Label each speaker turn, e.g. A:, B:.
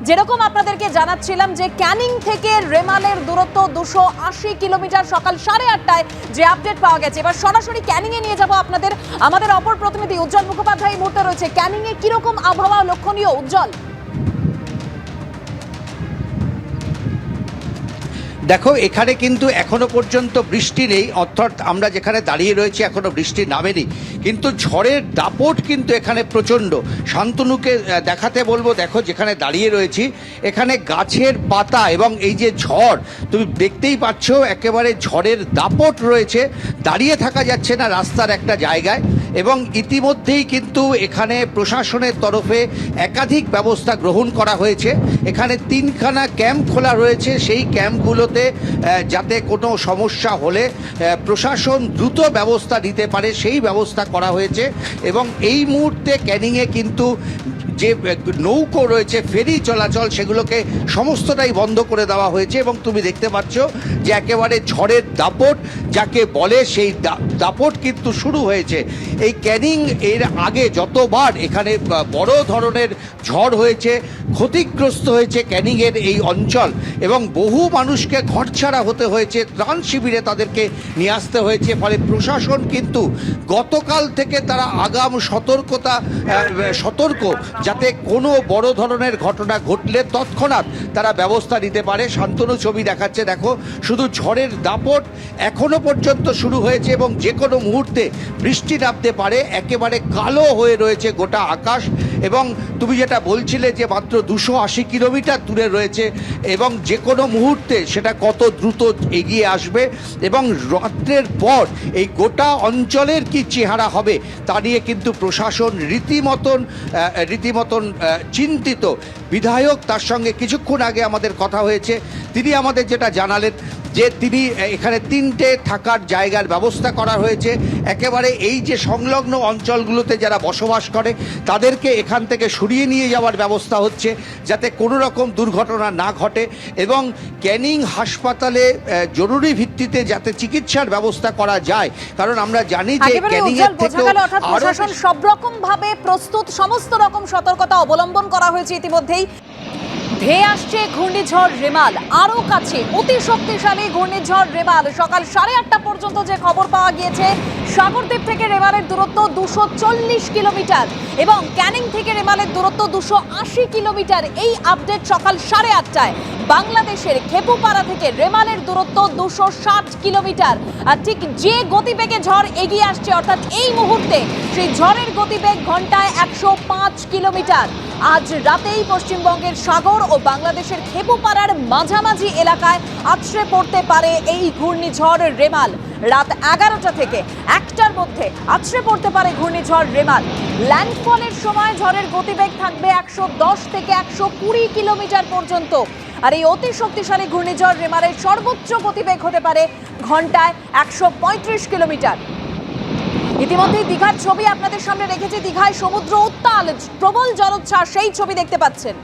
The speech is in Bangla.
A: যেরকম আপনাদেরকে জানাচ্ছিলাম যে ক্যানিং থেকে রেমালের দূরত্ব 280 কিলোমিটার, সকাল 8:30টায় যে আপডেট পাওয়া গেছে। এবার সরাসরি ক্যানিং এ নিয়ে যাব আপনাদের। আমাদের অপর প্রতিনিধি উজ্জ্বল মুখোপাধ্যায় এই মুহূর্তে রয়েছে। ক্যানিং এ কিরকম আবহাওয়া লক্ষণীয় উজ্জ্বল?
B: দেখো, এখানে কিন্তু এখনো পর্যন্ত বৃষ্টি নেই, অর্থাৎ আমরা যেখানে দাঁড়িয়ে রয়েছি এখনো বৃষ্টি নামেনি, কিন্তু ঝড়ের দাপট কিন্তু এখানে প্রচণ্ড। শান্তনুকে দেখাতে বলবো, দেখো যেখানে দাঁড়িয়ে রয়েছি এখানে গাছের পাতা এবং এই যে ঝড় তুমি দেখতেই পাচ্ছ, একেবারে ঝড়ের দাপট রয়েছে, দাঁড়িয়ে থাকা যাচ্ছে না রাস্তার একটা জায়গায়। এবং ইতিমধ্যেই কিন্তু এখানে প্রশাসনের তরফে একাধিক ব্যবস্থা গ্রহণ করা হয়েছে। এখানে 3খানা ক্যাম্প খোলা রয়েছে, সেই ক্যাম্পগুলোতে যাতে কোনো সমস্যা হলে প্রশাসন দ্রুত ব্যবস্থা নিতে পারে সেই ব্যবস্থা করা হয়েছে। এবং এই মুহূর্তে ক্যানিংয়ে কিন্তু যে নৌকো রয়েছে, ফেরি চলাচল, সেগুলোকে সমস্তটাই বন্ধ করে দেওয়া হয়েছে। এবং তুমি দেখতে পাচ্ছ যে একেবারে ঝড়ের দাপট যাকে বলে সেই দাপট কিন্তু শুরু হয়েছে। এই ক্যানিং এর আগে যতবার এখানে বড় ধরনের ঝড় হয়েছে, ক্ষতিগ্রস্ত হয়েছে ক্যানিংয়ের এই অঞ্চল, এবং বহু মানুষকে ঘরছাড়া হতে হয়েছে, ত্রাণ শিবিরে তাদেরকে নিয়ে আসতে হয়েছে। ফলে প্রশাসন কিন্তু গতকাল থেকে তারা আগাম সতর্ক, যাতে কোনো বড় ধরনের ঘটনা ঘটলে তৎক্ষণাৎ তারা ব্যবস্থা নিতে পারে। শান্তনু ছবি দেখাচ্ছে, দেখো শুধু ঝড়ের দাপট এখনো পর্যন্ত শুরু হয়েছে এবং যে কোনো মুহূর্তে বৃষ্টি নামতে পারে। একেবারে কালো হয়ে রয়েছে গোটা আকাশ। এবং তুমি যেটা বলছিলে যে মাত্র 280 কিলোমিটার দূরে রয়েছে এবং যে কোনো মুহূর্তে সেটা কত দ্রুত এগিয়ে আসবে এবং রাত্রের পর এই গোটা অঞ্চলের কি চেহারা হবে তা নিয়ে কিন্তু প্রশাসন রীতিমতন চিন্তিত। বিধায়ক, তার সঙ্গে কিছুক্ষণ আগে আমাদের কথা হয়েছে, তিনি আমাদের যেটা জানালেন যে তিনি এখানে 3টে থাকার জায়গার ব্যবস্থা করা হয়েছে। একেবারে এই যে সংলগ্ন অঞ্চলগুলোতে যারা বসবাস করে তাদেরকে এখান থেকে সরিয়ে নিয়ে যাওয়ার ব্যবস্থা হচ্ছে, যাতে কোনো রকম দুর্ঘটনা না ঘটে। এবং ক্যানিং হাসপাতালে জরুরি ভিত্তিতে যাতে চিকিৎসার ব্যবস্থা করা যায়, কারণ আমরা জানি যে ক্যানিং এর থেকে
A: প্রশাসন সব রকম ভাবে প্রস্তুত, সমস্ত রকম সতর্কতা অবলম্বন করা হয়েছে ইতিমধ্যেই। ধেয়ে আসছে ঘূর্ণিঝড় রেমাল, আরও কাছে অতি শক্তিশালী ঘূর্ণিঝড় রেমাল। সকাল 8:30 পর্যন্ত যে খবর পাওয়া গিয়েছে, সাগরদ্বীপ থেকে রেমালের দূরত্ব 240 কিলোমিটার এবং ক্যানিং থেকে রেমালের দূরত্ব 280 কিলোমিটার। এই আপডেট সকাল 8:30টায়। বাংলাদেশের খেপুপাড়া থেকে রেমালের দূরত্ব 260 কিলোমিটার। আর ঠিক যে গতিবেগে ঝড় এগিয়ে আসছে, অর্থাৎ এই মুহূর্তে সেই ঝড়ের গতিবেগ ঘন্টায় 105 কিলোমিটার। আজ রাতেই পশ্চিমবঙ্গের সাগর ও বাংলাদেশের খেপুপাড়ার মাঝামাঝি এলাকায় আছড়ে পড়তে পারে এই ঘূর্ণিঝড় রেমাল। রাত 11টা থেকে 1টার মধ্যে আছড়ে পড়তে পারে ঘূর্ণিঝড় রেমাল। ল্যান্ডফলের সময় ঝড়ের গতিবেগ থাকবে 110 থেকে 120 কিলোমিটার পর্যন্ত। আর এই অতি শক্তিশালী ঘূর্ণিঝড় রেমালের সর্বোচ্চ গতিবেগ হতে পারে ঘন্টায় 135 কিলোমিটার। ইতিমধ্যেই দীঘার ছবি আপনাদের সামনে রেখেছি। দীঘায় সমুদ্র উত্তাল, প্রবল জলোচ্ছ্বাস, সেই ছবি দেখতে পাচ্ছেন।